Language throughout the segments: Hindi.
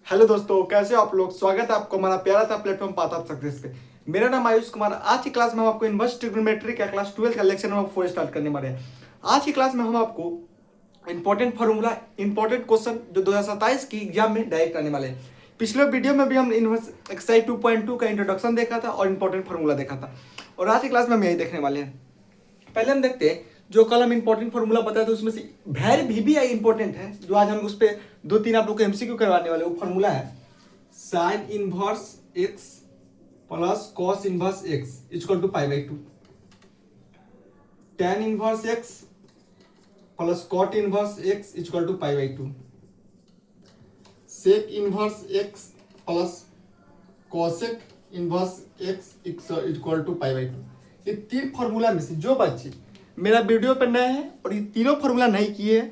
हेलो दोस्तों, कैसे हो आप लोग। स्वागत है आपको हमारा प्यारा सा प्लेटफॉर्म पाता सक्सेस पे। मेरा नाम आयुष कुमार। आज की क्लास में हम आपको इन्वर्स ट्रिग्नोमेट्री का क्लास 12 का लेक्चर नंबर 4 स्टार्ट करने वाले हैं। आज की क्लास में हम आपको इंपॉर्टेंट फार्मूला, इंपॉर्टेंट क्वेश्चन जो 2027 की एग्जाम में डायरेक्ट आने वाले हैं। पिछले वीडियो में भी हम इन्वर्स एक्सरसाइज 2.2 का इंट्रोडक्शन देखा था और इंपॉर्टेंट फार्मूला देखा था, और आज की क्लास में हम यही देखने वाले हैं। पहले हम देखते हैं जो कल हम इंपॉर्टेंट फॉर्मूला बताया था उसमें से वेरी वीबीआई इंपॉर्टेंट है, जो आज हम उस पर दो तीन आप लोग को एमसीक्यू करवाने वाले। वो फॉर्मूला है sine inverse x plus cos inverse x equal to pi by two, tan inverse x plus cot inverse x equal to pi by two, sec inverse x plus cosec inverse x equal to pi by two. ये तीन फॉर्मूला में से जो बच्चे मेरा वीडियो पर नए हैं और ये तीनों फॉर्मूला नहीं किए हैं,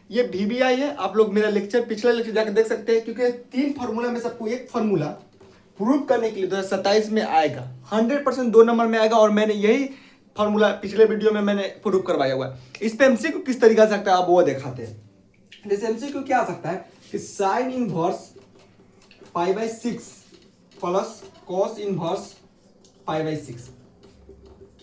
ये वीबीआई है। आप लोग मेरा लेक्चर, पिछला लेक्चर जाकर देख सकते हैं, क्योंकि तीन फॉर्मूला में सबको एक फॉर्मूला प्रूव करने के लिए 2027 में आएगा, 100% 2 नंबर में आएगा। और मैंने यही फॉर्मूला पिछले वीडियो में मैंने प्रूव करवाया हुआ है। इस पे एमसीक्यू किस तरीका से सकता है आप वो दिखाते हैं। जैसे एमसीक्यू क्या आ सकता है कि sine inverse pi by 6 plus cos inverse pi by 6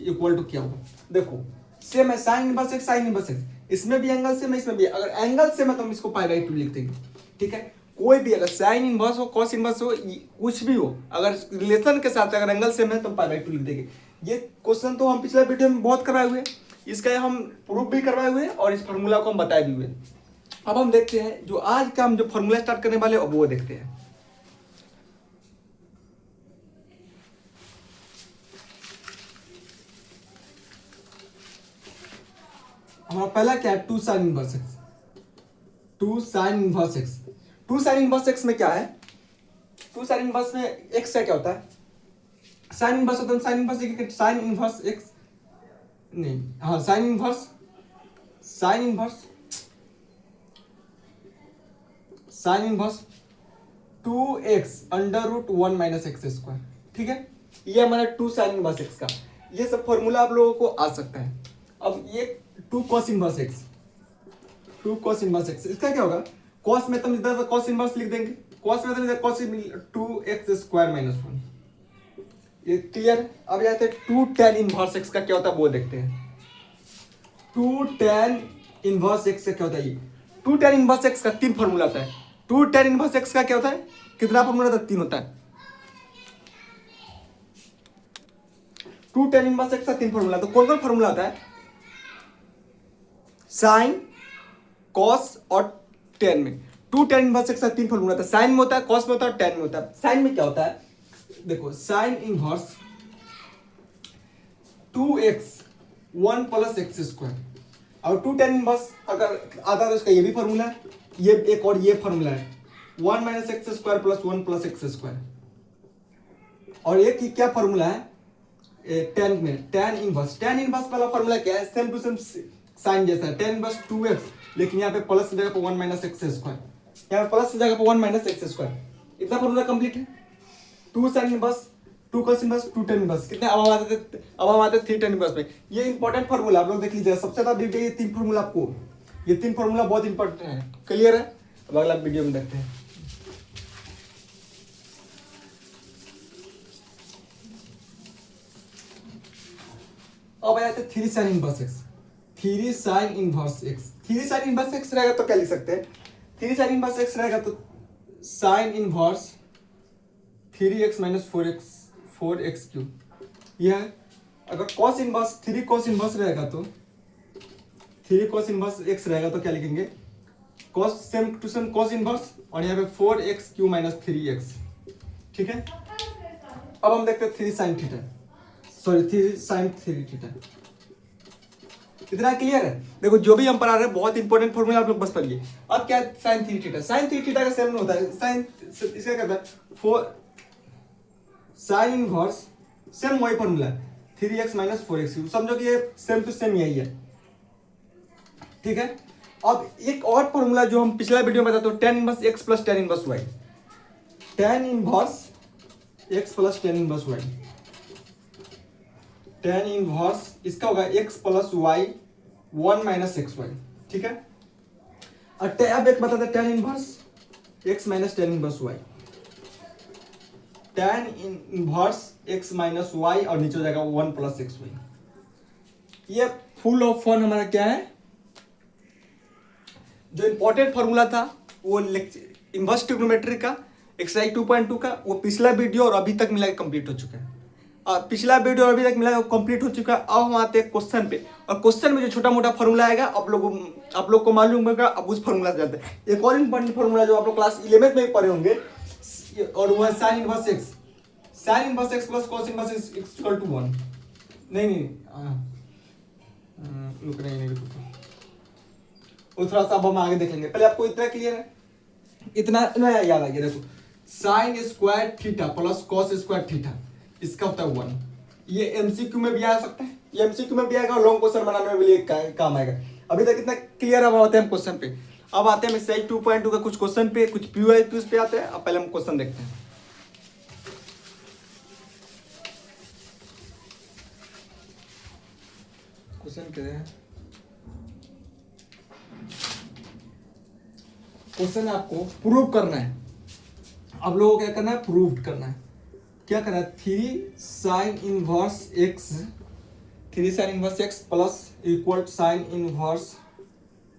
equal to क्या होगा। देखो सेम है, sine inverse x sine inverse x, इसमें भी एंगल सेम है, इसमें भी। अगर एंगल सेम है तो हम इसको पाई बाई 2 लिख देंगे, ठीक है। कोई भी अगर साइन इनवर्स हो, कॉस इनवर्स हो, कुछ भी हो, अगर रिलेशन के साथ अगर एंगल सेम है तो पाई बाई 2 लिख देंगे। ये क्वेश्चन तो हम पिछले वीडियो में बहुत करवाए हुए हैं, इसका हम प्रूफ भी करवाए हुए हैं और इस फार्मूला को हम बताए भी हुए हैं। अब हम देखते हैं जो आज का हम जो फार्मूला स्टार्ट करने वाले अब वो देखते हैं। हमारा पहला क्या है, two sine inverse x. Two sine inverse x, two sine inverse x में क्या है, टू साइन इनवर्स में एक्स का क्या होता है, साइन इनवर्स होता है। Sine inverse, sine inverse x नहीं, हाँ sine inverse, sine inverse, sine inverse 2x under root 1 minus x square, ठीक है। ये हमारा टू साइन इनवर्स एक्स का ये सब फॉर्मूला आप लोगों को आ सकता है। अब ये two cos inverse x, two cos inverse x, इसका क्या होगा, कॉस में तो इधर कॉस इनवर्स लिख देंगे, कॉस में तो कॉस 2x स्क्वायर माइनस 1। ये क्लियर। अब जाते हैं टू टेन इनवर्स एक्स का क्या होता है वो देखते हैं। टू टेन इनवर्स एक्स का क्या होता है, ये टू टेन इनवर्स एक्स का तीन फॉर्मूला होता है। टू टेन इनवर्स एक्स का क्या होता है, कितना फॉर्मूला होता है, तीन होता है। टू टेन इनवर्स एक्स का तीन फॉर्मूला, तो कौन कौन फॉर्मूला होता है, साइन, कॉस और टेन में। टू टेन इनवर्स एक्स का तीन फॉर्मूला होता है, साइन में होता है, कॉस में होता है और टेन में होता है। साइन में क्या होता है, देखो sine inverse 2x 1 plus x square, और टू टेन इनवर्स अगर आता है तो उसका ये भी फॉर्मूला है, ये एक और ये फॉर्मूला है 1 minus x square plus 1 plus x square. और एक ही क्या फॉर्मूला है टेन में, टेन इनवर्स। टेन इनवर्स वाला फॉर्मूला क्या है, सेम टू सेम साइन जैसा है, टेन इनवर्स 2x, लेकिन यहाँ पे प्लस की जगह पे 1 माइनस एक्स स्क्वायर, यहाँ पे प्लस की जगह पे 1 माइनस एक्स स्क्वायर। इतना फॉर्मूला कंप्लीट है। Two sine inverse, two cos inverse, two tan inverse, कितने अब हम आते थ्री टेन इनवर्स में। ये इंपॉर्टेंट फॉर्मूला आप लोग देख लीजिए, सबसे ज्यादा वीडियो ये तीन फॉर्मूला आपको, ये तीन फॉर्मूला बहुत इंपॉर्टेंट है। क्लियर है। अब अगला वीडियो में देखते हैं। अब आ जाते three sign inverse x. Three sign inverse x, three sign inverse x रहेगा तो क्या लिख सकते हैं, थ्री साइन इनवर्स एक्स रहेगा तो sine inverse 3x minus 4x cube. यह है। अगर cos inverse, three cos inverse रहेगा तो थ्री कॉस इनवर्स एक्स रहेगा तो क्या लिखेंगे, cos same to same cos inverse, और यहाँ पे 4x क्यूब माइनस 3x, ठीक है। अब हम देखते हैं three sine theta, sorry three sine three theta. इतना क्लियर है। देखो जो भी हम पढ़ा रहे हैं बहुत इंपॉर्टेंट फॉर्मूला आप लोग बस पढ़िए। अब क्या है sine three theta, sine three theta का सेम होता है साइन, इसका क्या होता है फोर साइन इनवर्स, सेम वही फॉर्मूला 3x माइनस 4x, समझो कि ये सेम टू सेम यही है, ठीक है। अब एक और फॉर्मूला जो हम पिछला वीडियो में बताते, tan inverse x plus tan inverse y, tan inverse x plus tan inverse y, tan inverse इसका होगा x plus y 1 minus x y, ठीक है। अब एक बताते tan inverse x minus tan inverse y, tan inverse x minus y और नीचे हो जाएगा 1 प्लस एक्स वाई। ये फुल ऑफ फन हमारा क्या है, जो इंपॉर्टेंट फॉर्मूला था वो इनवर्स ट्रिग्नोमेट्री का एक्सरसाइज 2.2 का, वो पिछला वीडियो और अभी तक मिला के कंप्लीट हो चुका है। और पिछला वीडियो और अभी तक मिला कंप्लीट हो चुका है। अब हम आते हैं क्वेश्चन पे, और क्वेश्चन में जो छोटा मोटा फॉर्मूला आएगा आप लोग को मालूम होगा, अब उस फॉर्मूला से जाते हैं। एक और इंपॉर्टेंट फॉर्मूला जो आप लोग क्लास 11 में पढ़े होंगे, और वो है sine inverse x, sine inverse x plus cos inverse x equal to 1। नहीं रुक नहीं वो थोड़ा सा अब हम आगे देखेंगे, पहले आपको इतना क्लियर है, इतना याद आ गया। देखो sine square theta plus cos square theta, इसका होता है 1। ये एमसीक्यू में भी आ सकता है, ये एमसीक्यू में भी आएगा और लॉन्ग क्वेश्चन बनाने में भी काम आएगा। अभी तक इतना क्लियर अब आते हैं हम क्वेश्चन पे। अब आते हैं एक्सरसाइज 2.2 का कुछ क्वेश्चन पे, कुछ पीवाईक्यूज पे आते हैं। अब पहले हम क्वेश्चन देखते हैं। क्वेश्चन क्या है, क्वेश्चन आपको प्रूव करना है। अब लोगों को क्या करना है, प्रूव करना है। क्या करना है, 3 sign inverse x, 3 sign inverse x plus equal sine inverse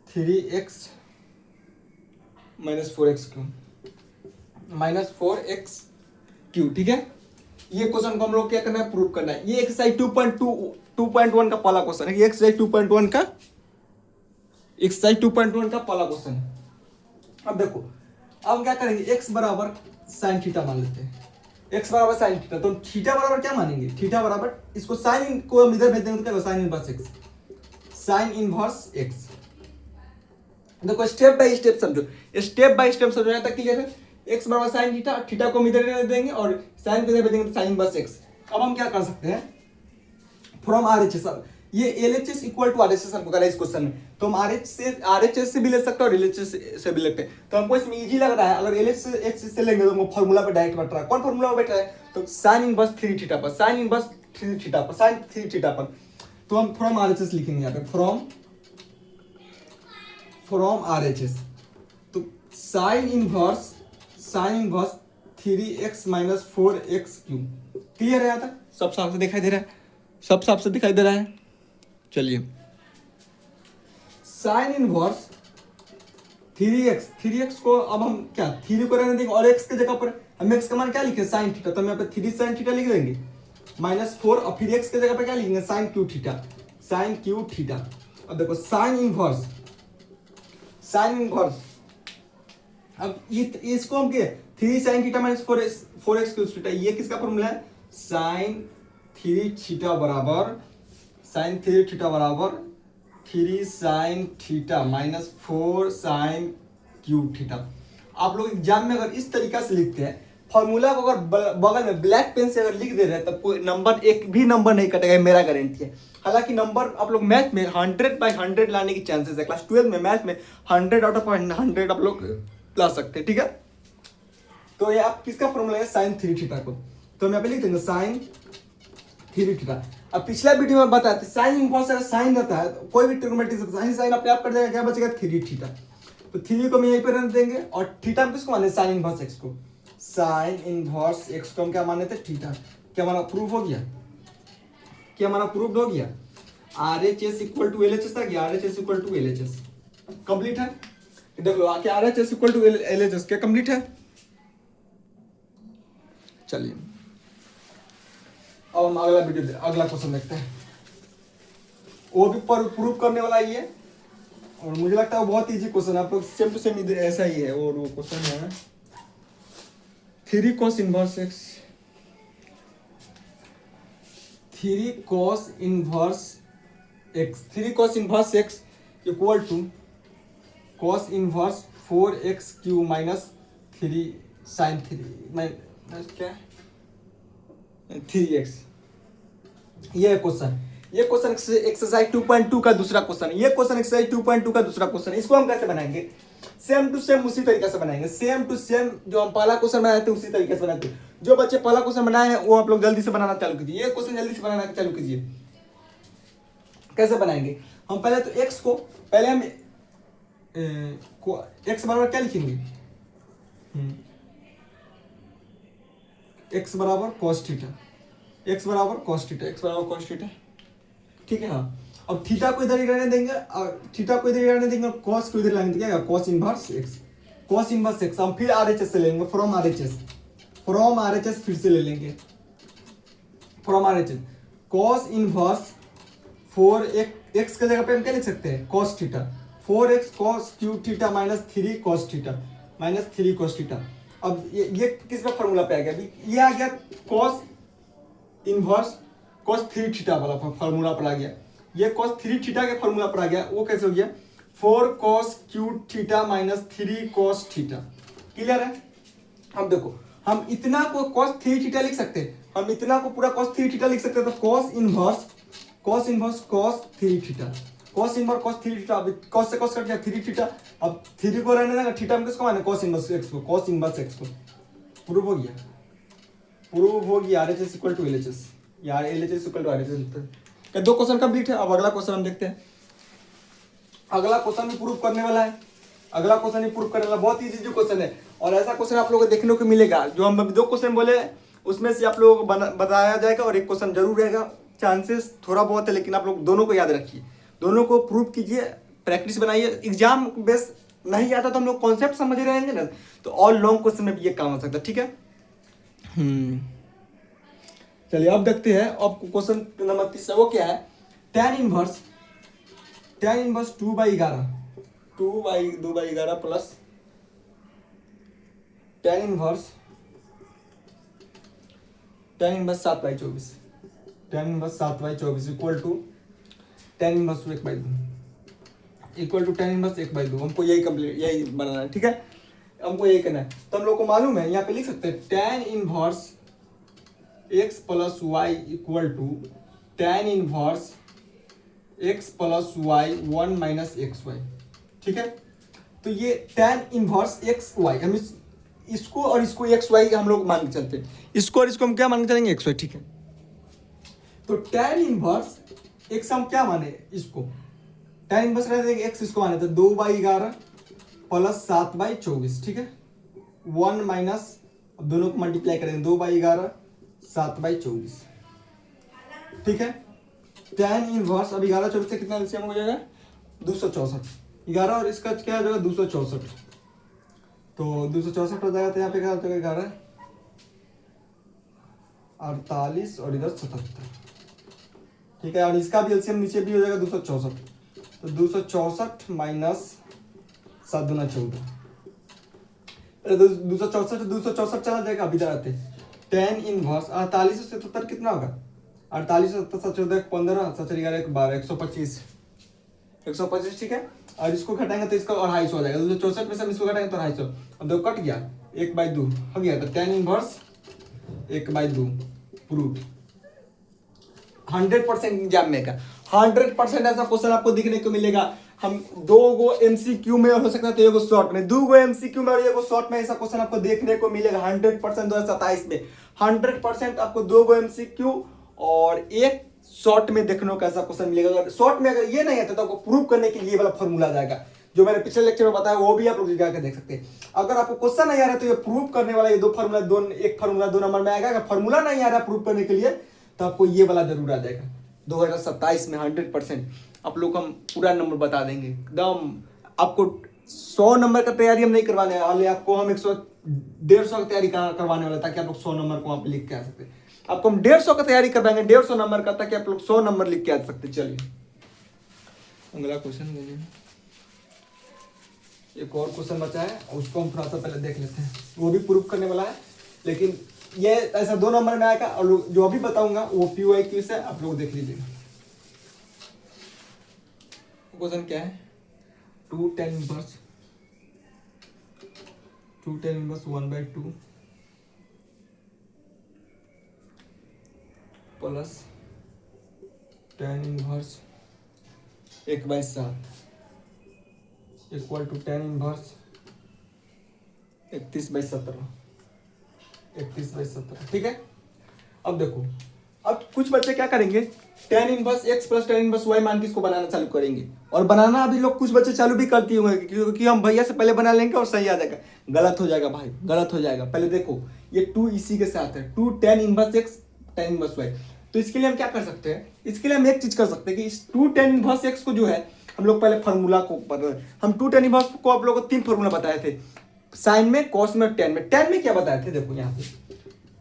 3x minus 4x cube, minus 4x Q. ठीक है, ये क्वेश्चन को हम लोग क्या करना है, प्रूव करना है। ये एक्सरसाइज 2.1 का पहला क्वेश्चन है। ये एक्सरसाइज 2.1 का पहला क्वेश्चन है। अब देखो, अब हम क्या करेंगे, x बराबर साइन थीटा मान लेते हैं, x बराबर साइन थीटा, तो थीटा बराबर क्या मानेंगे, थीटा बराबर इसको साइन को हम इधर भेज देंगे तो क्या होगा, sine inverse x, sine inverse x। देखो स्टेप बाय स्टेप समझो, स्टेप बाय स्टेप समझो, यहाँ तक क्लियर है। x बराबर साइन थीटा, थीटा को हम इधर भेज देंगे और साइन को इधर भेज देंगे तो साइन इनवर्स x। अब हम क्या कर सकते हैं, फ्रॉम RHS, ये LHS इक्वल टू RHS हमको करना है इस क्वेश्चन में, तो हम RHS से भी ले सकते हैं और LHS से भी लेते हैं। तो हमको इसमें इजी लग रहा है, अगर LHS से लेंगे तो हमको फॉर्मूला पे डायरेक्ट बैठ रहा है। कौन फॉर्मूला पे बैठ रहा है, तो साइन इनवर्स 3 थीटा पर, साइन इनवर्स 3 थीटा पर, साइन 3 थीटा पर। तो हम फ्रॉम RHS लिखेंगे यहाँ पे, फ्रॉम RHS। तो sine inverse 3x minus 4x Q. Clear है यहाँ तक, सब साफ से दिखाई दे रहा है, सब साफ से दिखाई दे रहा है। चलिए, साइन इनवर्स 3x को अब हम क्या 3 को रहने देंगे और x के जगह पर हम x का मान क्या लिखे, साइन थीटा, तो हम यहाँ पे 3 साइन थीटा लिख देंगे माइनस 4, और फिर x के जगह पर क्या लिखेंगे, sine cube theta, sine cube theta. अब देखो साइन इनवर्स, अब इसको हम क्या 3 sine theta minus 4x cube theta, ये किसका फॉर्मूला है, साइन 3 थीटा बराबर 3 sine theta minus 4 sine cube theta. आप लोग एग्जाम में अगर इस तरीका से लिखते हैं, फॉर्मूला को अगर बगल में ब्लैक पेन से अगर लिख दे रहे हैं, तब कोई नंबर, एक भी नंबर नहीं कटेगा, मेरा गारंटी है। हालांकि नंबर आप लोग मैथ में 100/100 लाने की चांसेस है। क्लास 12 में मैथ में 100 आउट ऑफ 100 आप लोग ला सकते हैं। ठीक है, तो ये आप किसका फॉर्मूला है, साइन 3 थीटा को, तो हम यहाँ पे लिख देंगे साइन 3 थीटा। अब पिछला वीडियो में बताते साइन इनवर्स अगर साइन रहता है तो कोई भी ट्रिग्नोमेट्री से साइन अपने आप कट जाएगा, क्या बचेगा 3 थीटा। तो 3 को हम यहीं पे रख देंगे, और थीटा हम किसको माने, साइन इनवर्स x को, साइन इनवर्स x को हम क्या माने थे, थीटा। क्या हमारा प्रूफ हो गया, RHS इक्वल टू LHS आ गया, RHS equal to LHS complete है। देख लो क्या RHS इक्वल टू LHS क्या कंप्लीट है। चलिए, अब हम अगला क्वेश्चन देखते हैं, वो भी प्रूव करने वाला ही है, और मुझे लगता है वो बहुत इजी क्वेश्चन है, आप लोग सेम टू सेम ऐसा ही है। और वो क्वेश्चन है 3 cos inverse x, 3 cos inverse x equal to cos inverse 4x cube minus 3 sine 3 क्या 3x। ये क्वेश्चन एक्सरसाइज 2.2 का दूसरा क्वेश्चन, ये क्वेश्चन एक्सरसाइज 2.2 का दूसरा क्वेश्चन। इसको हम कैसे बनाएंगे, सेम टू सेम उसी तरीके से बनाएंगे, सेम टू सेम जो हम पहला क्वेश्चन बनाए थे उसी तरीके से बनाते हैं। जो बच्चे पहला क्वेश्चन बनाए हैं वो आप लोग जल्दी से बनाना चालू कीजिए, ये क्वेश्चन जल्दी से बनाना चालू कीजिए। कैसे बनाएंगे, हम पहले तो x को पहले हम x बराबर क्या लिखेंगे, एक्स बराबर कॉस थीटा, एक्स बराबर कॉस थीटा, एक्स बराबर कॉस थीटा, ठीक है। हाँ, अब थीटा को इधर ही रहने देंगे और थीटा को इधर ही रहने देंगे और कॉस को इधर रहने देंगे, cos inverse x, cos inverse x. हम फिर आरएचएस से लेंगे, फ्रॉम आरएचएस फिर से ले लेंगे, from RHS cos inverse 4x के जगह पे हम क्या लिख सकते हैं, cos theta, 4x cos cube theta minus 3 cos theta, minus 3 cos theta. अब ये किस का फॉर्मूला पे आ गया, ये आ गया कॉस इनवर्स कॉस 3 थीटा वाला फॉर्मूला पर आ गया, ये कॉस 3 थीटा के फॉर्मूला पर आ गया। वो कैसे हो गया, 4 cos cube theta minus 3 cos theta. Clear है। अब देखो हम इतना को कॉस 3 थीटा लिख सकते हैं, हम इतना को पूरा कॉस 3 थीटा लिख सकते हैं। तो cos inverse cos 3 theta, cos inverse cos 3 theta, cos से कॉस कट गया 3 थीटा। अब 3 को रहने देना, थीटा में किसको माने, कॉस इनवर्स एक्स को, कॉस इनवर्स एक्स को। प्रूव हो गया, प्रूव हो गया। RHS इक्वल टू LHS, यार LHS इक्वल टू RHS लिखते हैं। दो क्वेश्चन कंप्लीट है। अब अगला क्वेश्चन हम देखते हैं। अगला क्वेश्चन भी प्रूव करने वाला है, अगला क्वेश्चन भी प्रूव करने वाला, बहुत इजी जो क्वेश्चन है। और ऐसा क्वेश्चन आप लोगों को देखने को मिलेगा, जो हम अभी 2 क्वेश्चन बोले उसमें से आप लोगों को बताया जाएगा और एक क्वेश्चन जरूर रहेगा। चांसेस थोड़ा बहुत है, लेकिन आप लोग दोनों को याद रखिए, दोनों को प्रूव कीजिए, प्रैक्टिस बनाइए। एग्जाम बेस नहीं आता तो हम लोग कॉन्सेप्ट समझ रहेंगे ना, तो और लॉन्ग क्वेश्चन में भी ये काम हो सकता है, ठीक है। चलिए अब देखते हैं। अब क्वेश्चन नंबर 30 वो क्या है, tan inverse 2/11 2/11 plus tan inverse 7/24, tan inverse 7/24 equal to tan inverse 1/2, equal to tan inverse 1/2। हमको यही बनाना है, ठीक है, हमको यही करना है। तो हम लोग को मालूम है, यहाँ पे लिख सकते हैं tan inverse x plus y equal to tan inverse x plus y 1 minus x y, ठीक है। तो ये tan इनवर्स एक्स वाई, हम इसको और इसको एक्स वाई हम लोग मान के चलते हैं, इसको और इसको हम क्या मान के चलेंगे, एक्स वाई, ठीक है। तो tan इनवर्स एक्स हम क्या माने, इसको tan इनवर्स रहने देंगे, एक्स इसको माने तो 2/11 प्लस 7/24, ठीक है। 1 माइनस, अब दोनों को मल्टीप्लाई करेंगे, 2/11 7/24, ठीक है। tan इनवर्स अब 11/24 से कितना एलसीएम हो जाएगा, 264, 11 और इसका क्या हो जाएगा 264, तो 264 हो जाएगा। तो यहाँ पे क्या हो जाएगा 11 48 और इधर 77, ठीक है। और इसका भी एलसीएम नीचे भी हो जाएगा 264, तो 264 माइनस 7 दूना 14, 264 चला जाएगा। अभी इधर आते tan इनवर्स 48 से 77 कितना होगा, 48 से 77 15 7 11 12 125, ठीक है। और इसको घटाएंगे तो इसका 250 हो जाएगा, 264 में से हम इसको घटाएंगे तो 250, अब दो कट गया, 1/2 हो गया। तो tan इनवर्स 1/2 प्रूव। 100% एग्जाम में का 100% ऐसा क्वेश्चन आपको देखने को मिलेगा। हम 2 गो MCQ में हो सकता है, तो एगो शॉर्ट में, 2 गो MCQ में और एगो शॉर्ट में ऐसा क्वेश्चन आपको देखने को मिलेगा 100% 2027 में। 100% आपको 2 गो MCQ और एक शॉर्ट में देखने को ऐसा क्वेश्चन मिलेगा। अगर शॉर्ट में अगर ये नहीं आता तो आपको प्रूव करने के लिए वाला फॉर्मूला जाएगा, जो मैंने पिछले लेक्चर में बताया, वो भी आप लोग जाकर देख सकते हैं। अगर आपको क्वेश्चन नहीं आ रहा है तो ये प्रूव करने वाला ये 2 फार्मूला, एक फार्मूला 2 नंबर में आएगा। अगर फार्मूला नहीं आ रहा प्रूव करने के लिए तो आपको ये वाला जरूर आ जाएगा। 2027 में 100% आप लोग हम पूरा नंबर बता देंगे एकदम। आपको 100 नंबर का तैयारी हम नहीं करवाने वाले, आपको हम 100-150 की तैयारी करवाने वाले, ताकि आप लोग 100 नंबर को वहां पे लिख के आ सकते हैं। आपको हम 150 का तैयारी करवाएंगे, 150 नंबर का, ताकि आप लोग 100 नंबर लिख के आ सकते। चलिए अगला क्वेश्चन देंगे। एक और क्वेश्चन बचा है, उसको हम थोड़ा सा पहले देख लेते हैं, वो भी प्रूव करने वाला है। लेकिन ये ऐसा 2 नंबर में आएगा, और जो अभी बताऊंगा वो PYQ से आप लोग देख लीजिएगा। क्वेश्चन क्या है, 2 tan inverse 1/2 plus tan inverse 1/7 equal to tan inverse 31/17, ठीक है। अब देखो, अब कुछ बच्चे क्या करेंगे, tan inverse x plus tan inverse y मान के इसको बनाना चालू करेंगे, और बनाना अभी लोग कुछ बच्चे चालू भी करती होंगे क्योंकि हम भैया से पहले बना लेंगे और सही आ जाएगा। गलत हो जाएगा भाई, गलत हो जाएगा। पहले देखो ये 2 इसी के साथ है, 2 tan inverse x tan inverse y। तो इसके लिए हम क्या कर सकते हैं, इसके लिए हम एक चीज कर सकते हैं कि इस 2 tan इनवर्स x को जो है हम लोग पहले फार्मूला को हम 2 tan इनवर्स को आप लोगों को 3 फार्मूला बताए थे, साइन में, कॉस में, टेन में। टेन में क्या बताए थे, देखो यहाँ पे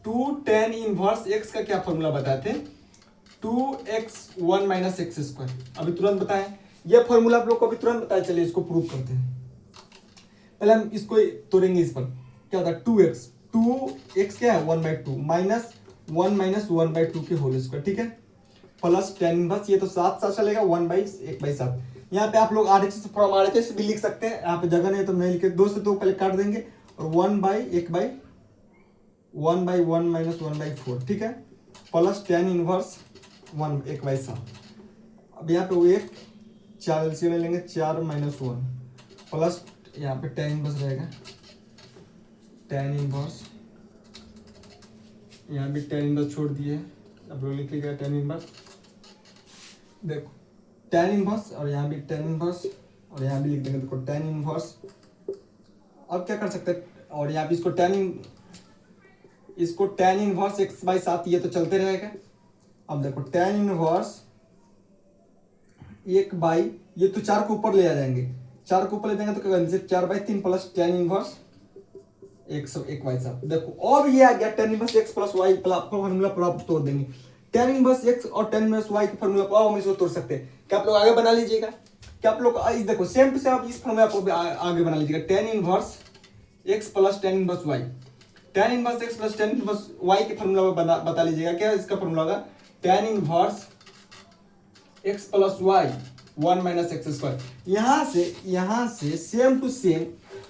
2 tan इनवर्स x का क्या फॉर्मूला बताए थे, 2x1 माइनस एक्स स्क्वायर। अभी तुरंत बताएं, ये फॉर्मूला आप लोग को अभी तुरंत बताया, चलिए इसको प्रूव करते हैं। पहले हम इसको तोड़ेंगे, इस पर क्या होता है 2x क्या है 1/2 माइनस 1 माइनस 1/2 के होल स्क्वायर, ठीक है, प्लस tan इनवर्स, ये तो 7 चलेगा 1/7। यहाँ पे आप लोग RHS फ्रॉम RHS भी लिख सकते हैं, यहाँ पे जगह नहीं तो नहीं लिखे, 2 से 2 पहले काट देंगे और 1/1 माइनस 1/4, ठीक है, प्लस tan इनवर्स 1/7। अब यहाँ पे वो एक 4 एलसीएम में लेंगे, 4 माइनस 1 प्लस यहाँ पे tan इनवर्स रहेगा, tan इनवर्स, यहाँ भी tan इनवर्स छोड़ दिए, अब लोग लिख लिखा tan इनवर्स, देखो tan इनवर्स और यहाँ भी tan इनवर्स और यहाँ भी लिख देंगे, देखो tan इनवर्स। अब क्या कर सकते हैं, और यहाँ भी इसको tan इनवर्स x/7, ये तो चलते रहेगा। अब देखो tan इनवर्स 1/, ये तो 4 को ऊपर ले आ जाएंगे, 4 को ऊपर ले जाएंगे तो क्या करेंगे 4/3 प्लस tan इनवर्स 1/7। देखो अब ये आ गया tan inverse x plus y formula पर आप तोड़ देंगे, tan इनवर्स x और tan इनवर्स y के फॉर्मूला को हम इसको तोड़ सकते हैं। क्या आप लोग आगे बना लीजिएगा, क्या आप लोग देखो सेम टू सेम आप इस फॉर्मूला को भी आगे बना लीजिएगा, tan inverse x plus tan inverse y, tan inverse x plus tan inverse y के फॉर्मूला बता लीजिएगा, क्या इसका फॉर्मूला होगा tan inverse x plus y 1 minus x square. यहाँ से सेम टू सेम,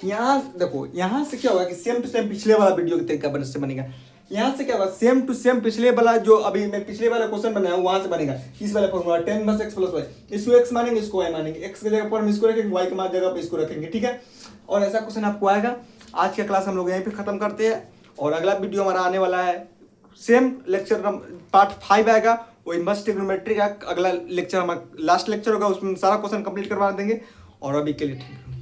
यहाँ देखो यहाँ से क्या होगा कि सेम टू सेम पिछले वाला वीडियो के तरीका से बनेगा। यहाँ से क्या होगा सेम टू सेम पिछले वाला जो अभी मैं पिछले वाला क्वेश्चन बनाया हूँ वहां से बनेगा, इस वाला formula tan inverse x plus y, इसको x मानेंगे, इसको y मानेंगे, x की जगह पर हम इसको रखेंगे, y की जगह पर इसको रखेंगे, ठीक है। और ऐसा क्वेश्चन आपको आएगा। आज का क्लास हम लोग यहीं पे खत्म करते हैं, और अगला वीडियो हमारा आने वाला है, सेम लेक्चर पार्ट 5 आएगा, वो इनवर्स ट्रिग्नोमेट्री का अगला लेक्चर हमारा लास्ट लेक्चर होगा, उसमें सारा क्वेश्चन कंप्लीट करवा देंगे। और अभी के लिए ठीक है।